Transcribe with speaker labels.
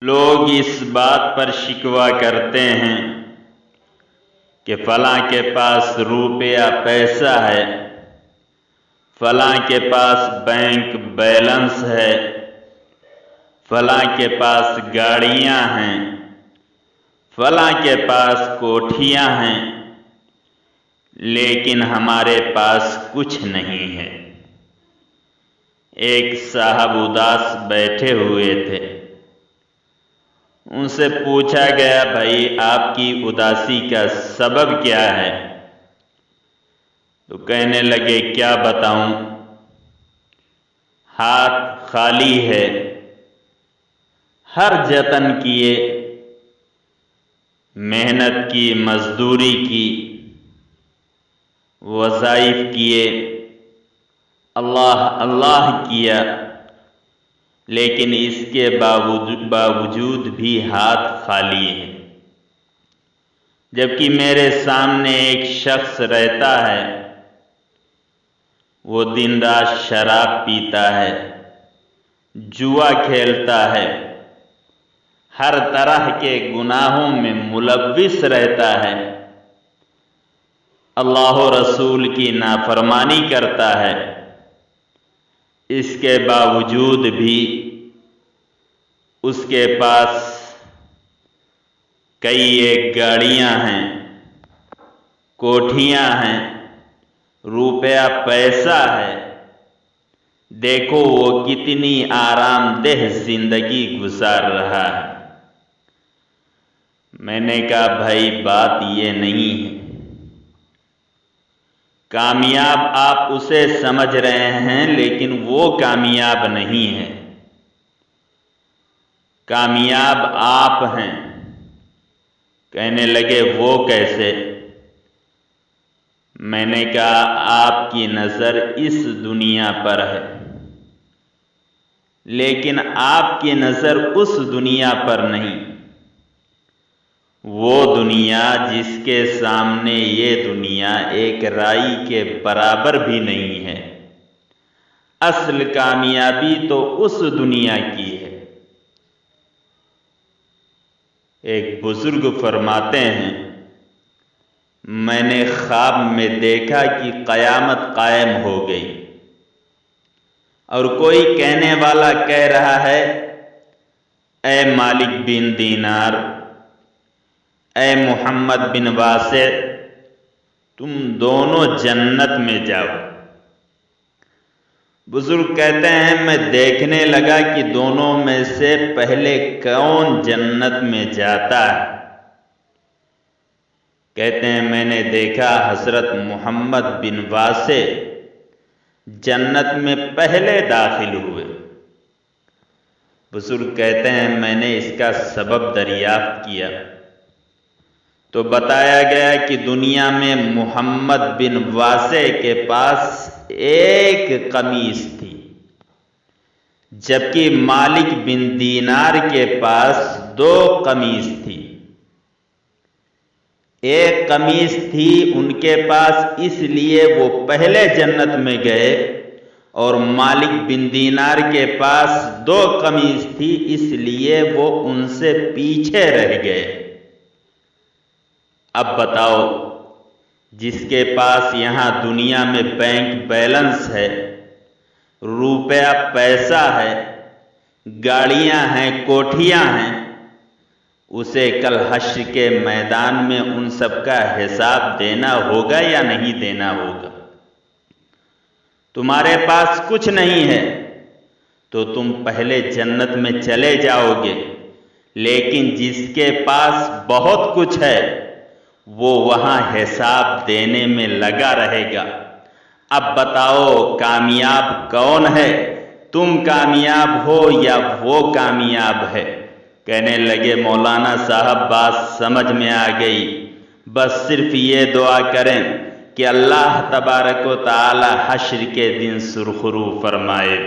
Speaker 1: لوگ اس بات پر شکوہ کرتے ہیں کہ فلاں کے پاس روپیہ پیسہ ہے، فلاں کے پاس بینک بیلنس ہے، فلاں کے پاس گاڑیاں ہیں، فلاں کے پاس کوٹھیاں ہیں، لیکن ہمارے پاس کچھ نہیں ہے۔ ایک صاحب اداس بیٹھے ہوئے تھے، ان سے پوچھا گیا، بھائی آپ کی اداسی کا سبب کیا ہے؟ تو کہنے لگے، کیا بتاؤں، ہاتھ خالی ہے، ہر جتن کیے، محنت کی، مزدوری کی، وظائف کیے، اللہ اللہ کیا، لیکن اس کے باوجود بھی ہاتھ خالی ہے۔ جبکہ میرے سامنے ایک شخص رہتا ہے، وہ دن رات شراب پیتا ہے، جوا کھیلتا ہے، ہر طرح کے گناہوں میں ملوث رہتا ہے، اللہ و رسول کی نافرمانی کرتا ہے، اس کے باوجود بھی اس کے پاس کئی ایک گاڑیاں ہیں، کوٹھیاں ہیں، روپیہ پیسہ ہے۔ دیکھو وہ کتنی آرام دہ زندگی گزار رہا ہے۔ میں نے کہا، بھائی بات یہ نہیں ہے، کامیاب آپ اسے سمجھ رہے ہیں، لیکن وہ کامیاب نہیں ہے، کامیاب آپ ہیں۔ کہنے لگے، وہ کیسے؟ میں نے کہا، آپ کی نظر اس دنیا پر ہے، لیکن آپ کی نظر اس دنیا پر نہیں، وہ دنیا جس کے سامنے یہ دنیا ایک رائی کے برابر بھی نہیں ہے۔ اصل کامیابی تو اس دنیا کی ہے۔ ایک بزرگ فرماتے ہیں، میں نے خواب میں دیکھا کہ قیامت قائم ہو گئی، اور کوئی کہنے والا کہہ رہا ہے، اے مالک بن دینار، اے محمد بن واسع، تم دونوں جنت میں جاؤ۔ بزرگ کہتے ہیں، میں دیکھنے لگا کہ دونوں میں سے پہلے کون جنت میں جاتا ہے؟ کہتے ہیں، میں نے دیکھا حضرت محمد بن واسع جنت میں پہلے داخل ہوئے۔ بزرگ کہتے ہیں، میں نے اس کا سبب دریافت کیا تو بتایا گیا کہ دنیا میں محمد بن واسع کے پاس ایک قمیص تھی، جبکہ مالک بن دینار کے پاس 2 قمیص تھی۔ ایک قمیص تھی ان کے پاس، اس لیے وہ پہلے جنت میں گئے، اور مالک بن دینار کے پاس 2 قمیص تھی، اس لیے وہ ان سے پیچھے رہ گئے۔ اب بتاؤ، جس کے پاس یہاں دنیا میں بینک بیلنس ہے، روپیہ پیسہ ہے، گاڑیاں ہیں، کوٹھیاں ہیں، اسے کل حشر کے میدان میں ان سب کا حساب دینا ہوگا یا نہیں دینا ہوگا؟ تمہارے پاس کچھ نہیں ہے تو تم پہلے جنت میں چلے جاؤ گے، لیکن جس کے پاس بہت کچھ ہے وہ وہاں حساب دینے میں لگا رہے گا۔ اب بتاؤ، کامیاب کون ہے؟ تم کامیاب ہو یا وہ کامیاب ہے؟ کہنے لگے، مولانا صاحب بات سمجھ میں آ گئی، بس صرف یہ دعا کریں کہ اللہ تبارک و تعالی حشر کے دن سرخرو فرمائے۔